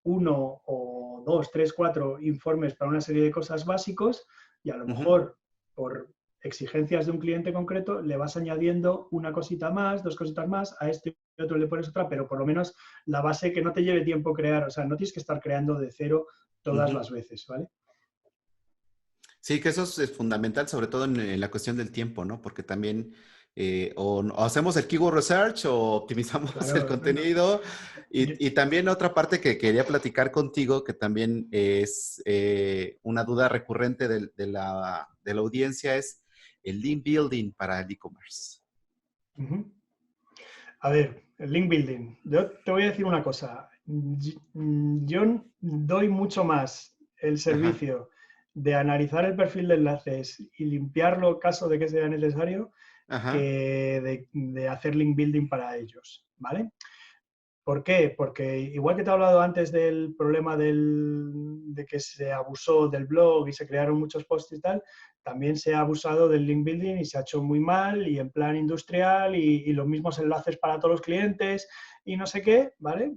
uno o dos, tres, cuatro informes para una serie de cosas básicos y a lo ujú. mejor por exigencias de un cliente concreto le vas añadiendo una cosita más, dos cositas más, a este otro le pones otra, pero por lo menos la base que no te lleve tiempo crear, o sea, no tienes que estar creando de cero todas Ujú. las veces, ¿vale? Sí, que eso es fundamental, sobre todo en la cuestión del tiempo, ¿no? Porque también o hacemos el keyword research o optimizamos el Claro, no, contenido. yo, Y también otra parte que quería platicar contigo, que también es una duda recurrente de la audiencia, es el link building para el e-commerce. uh-huh. A ver, el link building. Yo te voy a decir una cosa. Yo doy mucho más el Ajá, servicio de analizar el perfil de enlaces y limpiarlo caso de que sea necesario ajá, que de hacer link building para ellos, ¿vale? ¿Por qué? Porque igual que te he hablado antes del problema de que se abusó del blog y se crearon muchos posts y tal, también se ha abusado del link building y se ha hecho muy mal y en plan industrial y los mismos enlaces para todos los clientes y no sé qué, ¿vale?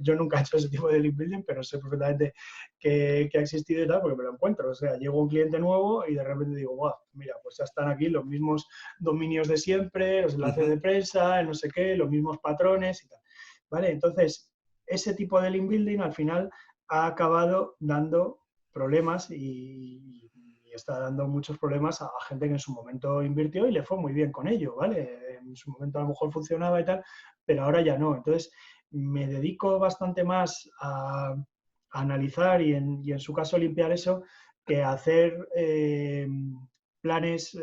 Yo nunca he hecho ese tipo de link building, pero sé perfectamente que ha existido y tal porque me lo encuentro. O sea, llego a un cliente nuevo y de repente digo, wow, mira, pues ya están aquí los mismos dominios de siempre, los enlaces de ujú, prensa, no sé qué, los mismos patrones y tal. ¿Vale? Entonces, ese tipo de link building al final ha acabado dando problemas y está dando muchos problemas a gente que en su momento invirtió y le fue muy bien con ello, ¿vale? En su momento a lo mejor funcionaba y tal, pero ahora ya no. Entonces, me dedico bastante más a analizar y en su caso limpiar eso que a hacer planes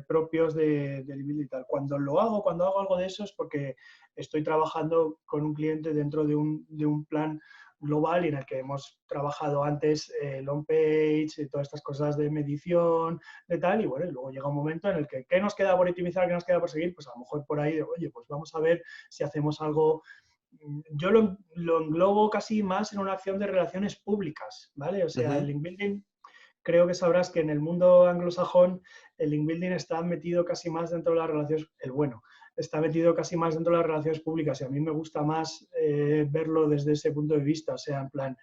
propios de build y tal. Cuando hago algo de eso es porque estoy trabajando con un cliente dentro de un plan global y en el que hemos trabajado antes el on-page y todas estas cosas de medición, de tal, y bueno, y luego llega un momento en el que, ¿qué nos queda por optimizar? ¿Qué nos queda por seguir? Pues a lo mejor por ahí, oye, pues vamos a ver si hacemos algo. Yo lo englobo casi más en una acción de relaciones públicas, ¿vale? O sea, el ujú. link building creo que sabrás que en el mundo anglosajón el link building está metido casi más dentro de las relaciones, el bueno, está metido casi más dentro de las relaciones públicas y a mí me gusta más verlo desde ese punto de vista, o sea, en plan,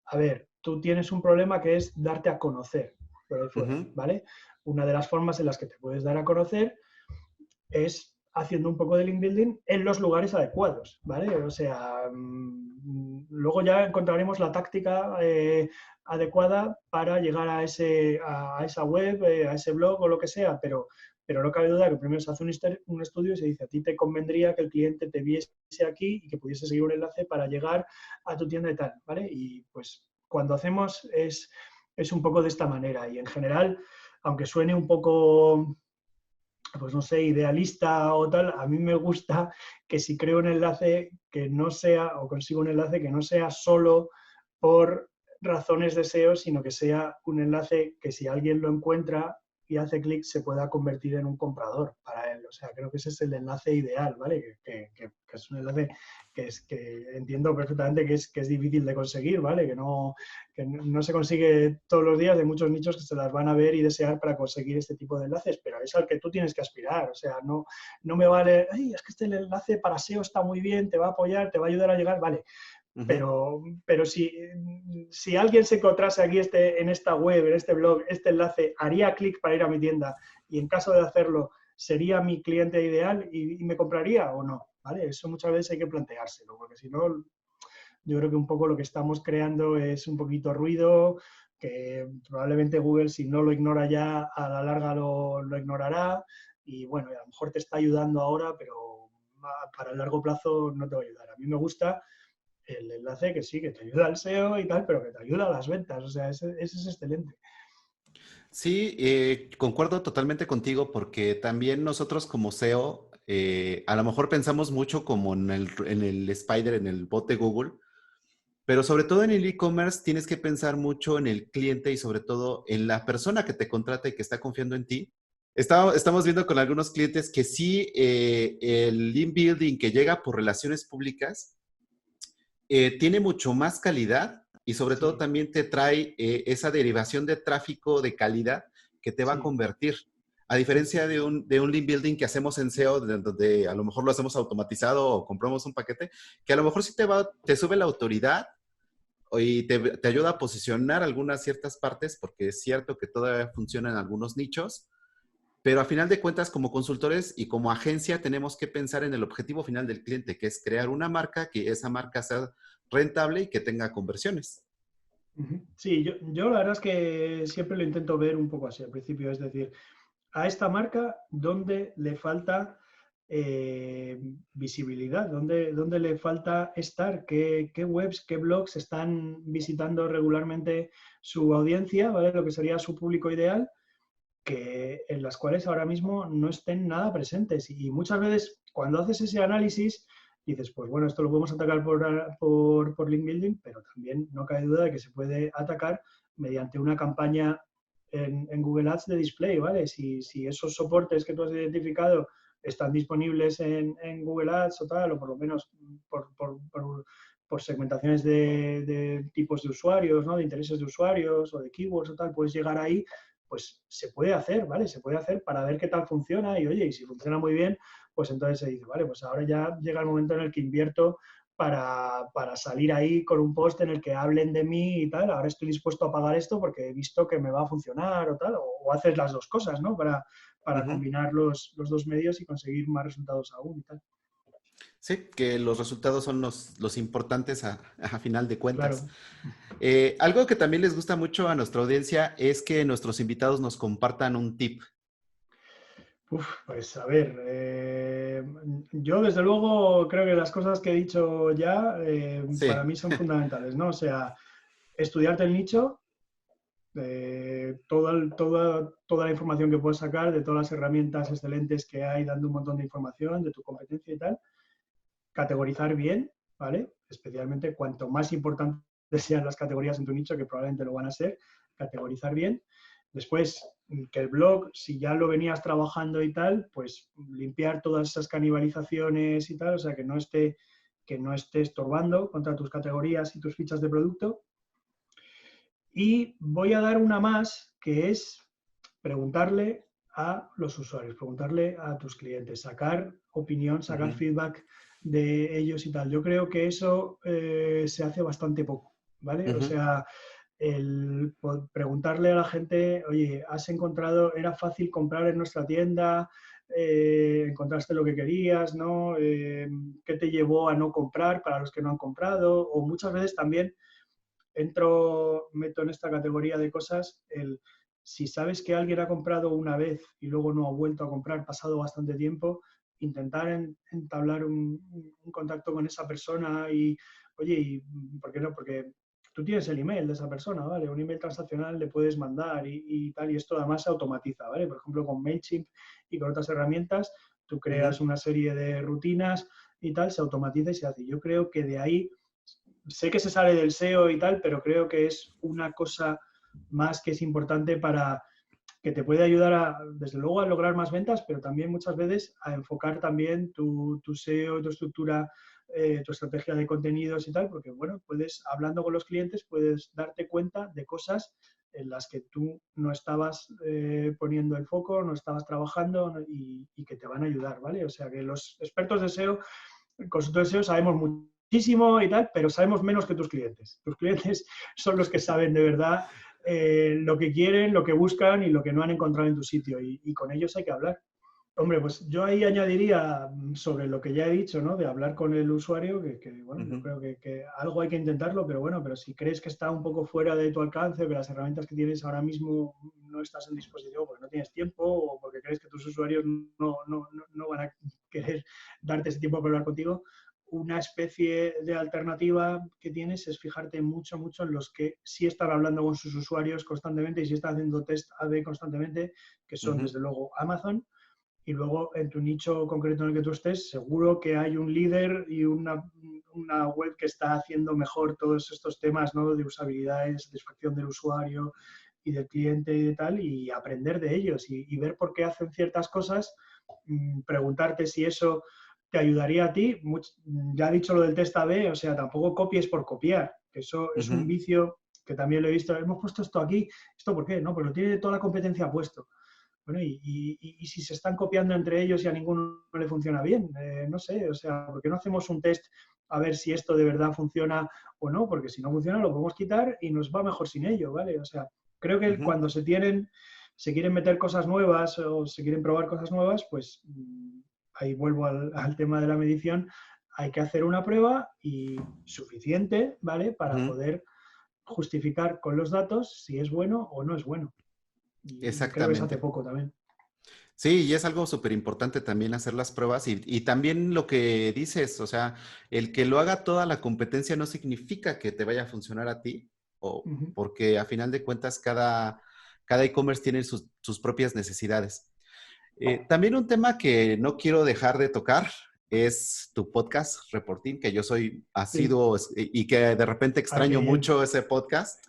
a ver, tú tienes un problema que es darte a conocer por ahí fuera, Ujú. ¿vale? Una de las formas en las que te puedes dar a conocer es haciendo un poco de link building en los lugares adecuados, ¿vale? O sea, luego ya encontraremos la táctica adecuada para llegar a esa web, a ese blog o lo que sea, pero no cabe duda que primero se hace un estudio y se dice, a ti te convendría que el cliente te viese aquí y que pudiese seguir un enlace para llegar a tu tienda y tal, ¿vale? Y pues cuando hacemos es un poco de esta manera y en general, aunque suene un poco pues no sé, idealista o tal, a mí me gusta que si creo un enlace que no sea, o consigo un enlace que no sea solo por razones de SEO, sino que sea un enlace que si alguien lo encuentra y hace clic se pueda convertir en un comprador para él. O sea, creo que ese es el enlace ideal, ¿vale? Que es un enlace que entiendo perfectamente que es difícil de conseguir, ¿vale? Que no se consigue todos los días, de muchos nichos que se las van a ver y desear para conseguir este tipo de enlaces, pero es al que tú tienes que aspirar. O sea, no me vale, ay, es que este enlace para SEO está muy bien, te va a apoyar, te va a ayudar a llegar, vale. Ujú. Pero si alguien se encontrase aquí en esta web, en este blog, este enlace, haría clic para ir a mi tienda y en caso de hacerlo, ¿sería mi cliente ideal y me compraría o no? ¿Vale? Eso muchas veces hay que planteárselo, porque si no, yo creo que un poco lo que estamos creando es un poquito ruido, que probablemente Google si no lo ignora ya, a la larga lo ignorará y bueno, a lo mejor te está ayudando ahora, pero para el largo plazo no te va a ayudar. A mí me gusta el enlace que sí, que te ayuda al SEO y tal, pero que te ayuda a las ventas, o sea, ese es excelente. Sí, concuerdo totalmente contigo porque también nosotros como SEO, a lo mejor pensamos mucho como en el Spider, en el bot de Google, Pero sobre todo en el e-commerce tienes que pensar mucho en el cliente y sobre todo en la persona que te contrata y que está confiando en ti. Estamos viendo con algunos clientes que sí, el link building que llega por relaciones públicas tiene mucho más calidad y sobre todo Sí, también te trae esa derivación de tráfico de calidad que te va a sí, convertir. A sí, sí, diferencia de un link building que hacemos en SEO, donde a lo mejor lo hacemos automatizado o compramos un paquete, que a lo mejor sí te sube la autoridad y te ayuda a posicionar algunas ciertas partes, porque es cierto que todavía funciona en algunos nichos, pero a final de cuentas, como consultores y como agencia, tenemos que pensar en el objetivo final del cliente, que es crear una marca, que esa marca sea rentable y que tenga conversiones. ujú. Sí, yo la verdad es que siempre lo intento ver un poco así al principio, es decir, a esta marca, ¿dónde le falta visibilidad? ¿Dónde le falta estar? ¿Qué webs, qué blogs están visitando regularmente su audiencia, ¿vale? Lo que sería su público ideal, que, en las cuales ahora mismo no estén nada presentes. Y muchas veces cuando haces ese análisis, dices, pues bueno, esto lo podemos atacar por link building, pero también no cabe duda de que se puede atacar mediante una campaña en Google Ads de display, ¿vale? Si esos soportes que tú has identificado están disponibles en Google Ads o tal, o por lo menos por segmentaciones de tipos de usuarios, ¿no? De intereses de usuarios o de keywords o tal, puedes llegar ahí, pues se puede hacer, ¿vale? Se puede hacer para ver qué tal funciona y, oye, y si funciona muy bien, pues entonces se dice, vale, pues ahora ya llega el momento en el que invierto para salir ahí con un post en el que hablen de mí y tal, ahora estoy dispuesto a pagar esto porque he visto que me va a funcionar o tal, o haces las dos cosas, ¿no? Para Ujú. combinar los dos medios y conseguir más resultados aún y tal. Sí, que los resultados son los importantes a final de cuentas. Claro. Algo que también les gusta mucho a nuestra audiencia es que nuestros invitados nos compartan un tip. Uf, pues a ver, yo desde luego creo que las cosas que he dicho ya para Sí. mí son fundamentales, ¿no? O sea, estudiarte el nicho, toda la información que puedes sacar, de todas las herramientas excelentes que hay dando un montón de información, de tu competencia y tal, categorizar bien, ¿vale? Especialmente cuanto más importantes sean las categorías en tu nicho, que probablemente lo van a ser, categorizar bien. Después, que el blog, si ya lo venías trabajando y tal, pues limpiar todas esas canibalizaciones y tal, o sea, que no esté estorbando contra tus categorías y tus fichas de producto. Y voy a dar una más, que es preguntarle a los usuarios, preguntarle a tus clientes, sacar opinión, sacar Ujú, feedback de ellos y tal. Yo creo que eso se hace bastante poco, ¿vale? O ujú. sea, preguntarle a la gente, oye, ¿has encontrado, era fácil comprar en nuestra tienda? ¿Encontraste lo que querías? ¿No? ¿Qué te llevó a no comprar para los que no han comprado? O muchas veces también meto en esta categoría de cosas si sabes que alguien ha comprado una vez y luego no ha vuelto a comprar, pasado bastante tiempo, intentar entablar un contacto con esa persona y, oye, ¿y por qué no? Porque tú tienes el email de esa persona, ¿vale? Un email transaccional le puedes mandar y tal, y esto además se automatiza, ¿vale? Por ejemplo, con MailChimp y con otras herramientas, tú Ujú. creas una serie de rutinas y tal, se automatiza y se hace. Yo creo que de ahí sé que se sale del SEO y tal, pero creo que es una cosa más que es importante para que te puede ayudar desde luego, a lograr más ventas, pero también muchas veces a enfocar también tu SEO, tu estructura, tu estrategia de contenidos y tal, porque bueno, hablando con los clientes, puedes darte cuenta de cosas en las que tú no estabas poniendo el foco, no estabas trabajando, ¿no? Y que te van a ayudar, ¿vale? O sea que los expertos de SEO, consultores de SEO, sabemos muchísimo y tal, pero sabemos menos que tus clientes. Tus clientes son los que saben de verdad lo que quieren, lo que buscan y lo que no han encontrado en tu sitio. Y con ellos hay que hablar. Hombre, pues yo ahí añadiría sobre lo que ya he dicho, ¿no? De hablar con el usuario, bueno, yo Ujú. creo que algo hay que intentarlo, pero bueno, pero si crees que está un poco fuera de tu alcance, que las herramientas que tienes ahora mismo no estás en disposición porque no tienes tiempo o porque crees que tus usuarios no van a querer darte ese tiempo para hablar contigo, una especie de alternativa que tienes es fijarte mucho en los que sí están hablando con sus usuarios constantemente y sí están haciendo test A/B constantemente, que son Ujú. desde luego Amazon, y luego en tu nicho concreto en el que tú estés, seguro que hay un líder y una web que está haciendo mejor todos estos temas, ¿no? De usabilidad, de satisfacción del usuario y del cliente y de tal, y aprender de ellos y ver por qué hacen ciertas cosas, preguntarte si eso te ayudaría a ti. Ya he dicho lo del test A/B, o sea, tampoco copies por copiar, que eso es un Ujú, vicio que también lo he visto. Hemos puesto esto aquí, ¿esto por qué? No, pero tiene toda la competencia puesto. Bueno, y si se están copiando entre ellos y a ninguno le funciona bien, no sé, o sea, ¿por qué no hacemos un test a ver si esto de verdad funciona o no? Porque si no funciona lo podemos quitar y nos va mejor sin ello, ¿vale? O sea, creo que ujú. cuando se quieren meter cosas nuevas o se quieren probar cosas nuevas, pues ahí vuelvo al tema de la medición, hay que hacer una prueba y suficiente, ¿vale? Para Ujú. poder justificar con los datos si es bueno o no es bueno. Y creo que se hace Exactamente. poco también. Sí, y es algo súper importante también hacer las pruebas y también lo que dices, o sea, el que lo haga toda la competencia no significa que te vaya a funcionar a ti, o Ujú. porque a final de cuentas cada e-commerce tiene sus propias necesidades. También un tema que no quiero dejar de tocar es tu podcast, Reportín, que yo soy Sí. asiduo y que de repente Ah, qué extraño bien, mucho ese podcast.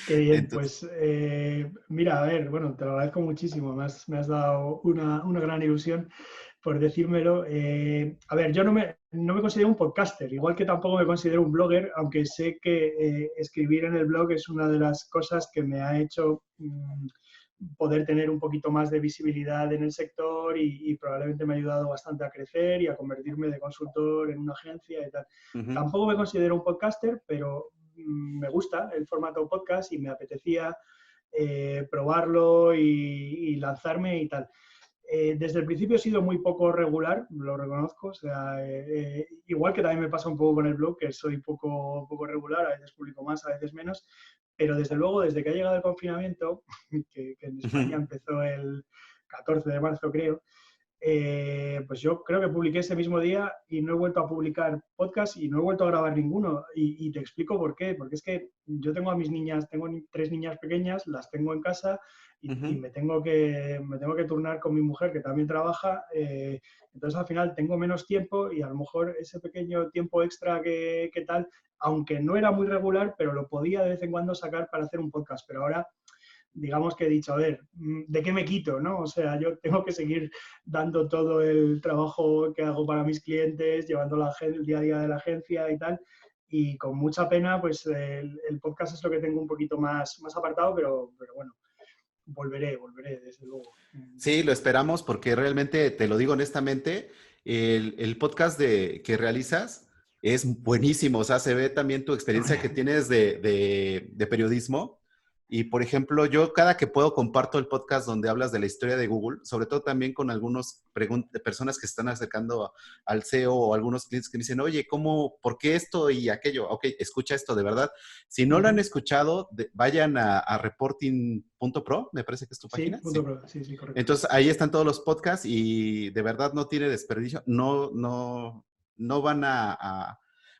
qué bien. Entonces, Pues mira, a ver, bueno, te lo agradezco muchísimo. Me has dado una gran ilusión por decírmelo. A ver, yo no me considero un podcaster, igual que tampoco me considero un blogger, aunque sé que escribir en el blog es una de las cosas que me ha hecho poder tener un poquito más de visibilidad en el sector y probablemente me ha ayudado bastante a crecer y a convertirme de consultor en una agencia y tal. ujú, Tampoco me considero un podcaster, pero me gusta el formato podcast y me apetecía probarlo y lanzarme y tal. Desde el principio he sido muy poco regular, lo reconozco, o sea, igual que también me pasa un poco con el blog, que soy poco regular, a veces publico más, a veces menos, pero desde luego, desde que ha llegado el confinamiento, que en España ujú, empezó el 14 de marzo, creo, pues yo creo que publiqué ese mismo día y no he vuelto a publicar podcast y no he vuelto a grabar ninguno. Y te explico por qué. Porque es que yo tengo a mis niñas, tengo 3 niñas pequeñas, las tengo en casa y ujú. me tengo que turnar con mi mujer que también trabaja. Entonces al final tengo menos tiempo y a lo mejor ese pequeño tiempo extra que tal, aunque no era muy regular, pero lo podía de vez en cuando sacar para hacer un podcast. Pero ahora digamos que he dicho, a ver, ¿de qué me quito? ¿No? O sea, yo tengo que seguir dando todo el trabajo que hago para mis clientes, llevando el día a día de la agencia y tal. Y con mucha pena, pues el podcast es lo que tengo un poquito más apartado, pero bueno, volveré, desde luego. Sí, lo esperamos porque realmente, te lo digo honestamente, el podcast que realizas es buenísimo. O sea, se ve también tu experiencia que tienes de periodismo. Y, por ejemplo, yo cada que puedo comparto el podcast donde hablas de la historia de Google, sobre todo también con algunas personas que se están acercando al SEO o algunos clientes que me dicen, oye, ¿cómo, por qué esto y aquello? Ok, escucha esto, de verdad. Si no lo han escuchado, vayan a reporting.pro, me parece que es tu Sí, página. punto Sí. pro. Sí, sí, correcto. Entonces ahí están todos los podcasts y de verdad no tiene desperdicio. No van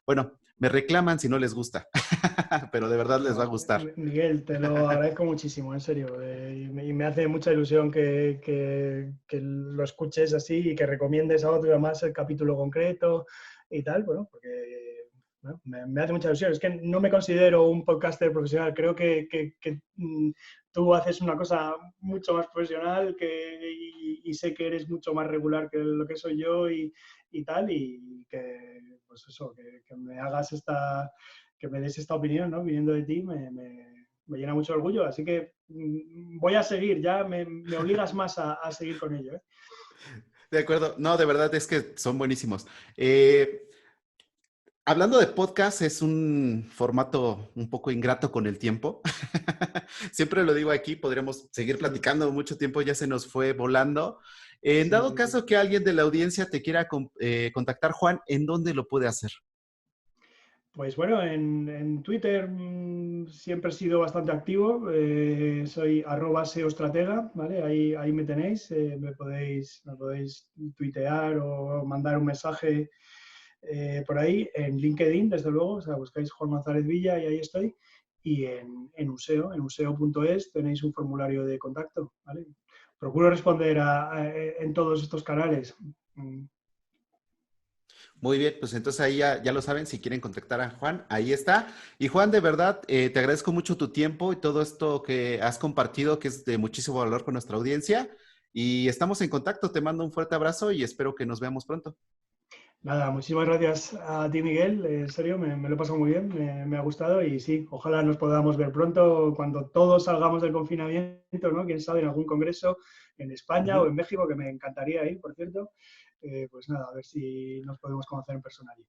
bueno, me reclaman si no les gusta, pero de verdad les va a No, gustar. Miguel, te lo agradezco muchísimo, en serio. Y me hace mucha ilusión que lo escuches así y que recomiendes a otro más el capítulo concreto y tal, bueno, porque bueno, me hace mucha ilusión. Es que no me considero un podcaster profesional, creo que tú haces una cosa mucho más profesional y sé que eres mucho más regular que lo que soy yo y tal, y que, pues eso, que me hagas que me des esta opinión, ¿no? Viniendo de ti, me llena mucho de orgullo. Así que voy a seguir, ya me obligas más a seguir con ello. ¿Eh? De acuerdo, no, de verdad es que son buenísimos. Eh, Hablando de podcast, es un formato un poco ingrato con el tiempo. Siempre lo digo aquí, podríamos seguir Sí, platicando mucho tiempo, ya se nos fue volando. En sí, dado sí, sí. caso que alguien de la audiencia te quiera contactar, Juan, ¿en dónde lo puede hacer? Pues bueno, en Twitter siempre he sido bastante activo. Soy @seostratega, ¿vale? Ahí me tenéis. Me podéis tuitear o mandar un mensaje por ahí. En LinkedIn, desde luego, o sea, buscáis Juan González Villa y ahí estoy. Y en Useo, en useo.es tenéis un formulario de contacto, ¿vale? procuro responder en todos estos canales. Muy bien, pues entonces ahí ya lo saben, si quieren contactar a Juan, ahí está. Y Juan, de verdad, te agradezco mucho tu tiempo y todo esto que has compartido, que es de muchísimo valor con nuestra audiencia. Y estamos en contacto, te mando un fuerte abrazo y espero que nos veamos pronto. Nada, muchísimas gracias a ti, Miguel. En serio, me lo he pasado muy bien, me ha gustado y sí, ojalá nos podamos ver pronto cuando todos salgamos del confinamiento, ¿no? Quién sabe, en algún congreso en España o en México, que me encantaría ir, por cierto. Pues nada, a ver si nos podemos conocer en persona allí.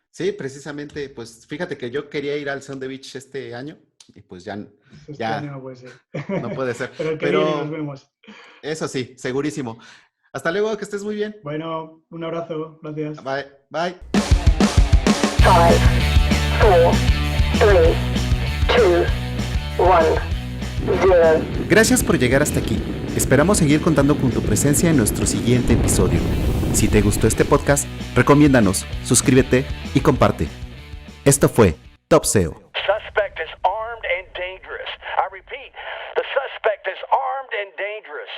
Sí, precisamente, pues fíjate que yo quería ir al Sound the Beach este año y pues Este año ya no puede ser. no puede ser. Pero el que viene nos Pero vemos. eso sí, segurísimo. Hasta luego, que estés muy bien. Bueno, un abrazo, gracias. Bye, bye. 5, 4, 3, 2, 1, 0. Gracias por llegar hasta aquí. Esperamos seguir contando con tu presencia en nuestro siguiente episodio. Si te gustó este podcast, recomiéndanos, suscríbete y comparte. Esto fue Top SEO. Suspect is armed and dangerous. I repeat, the suspect is armed and dangerous.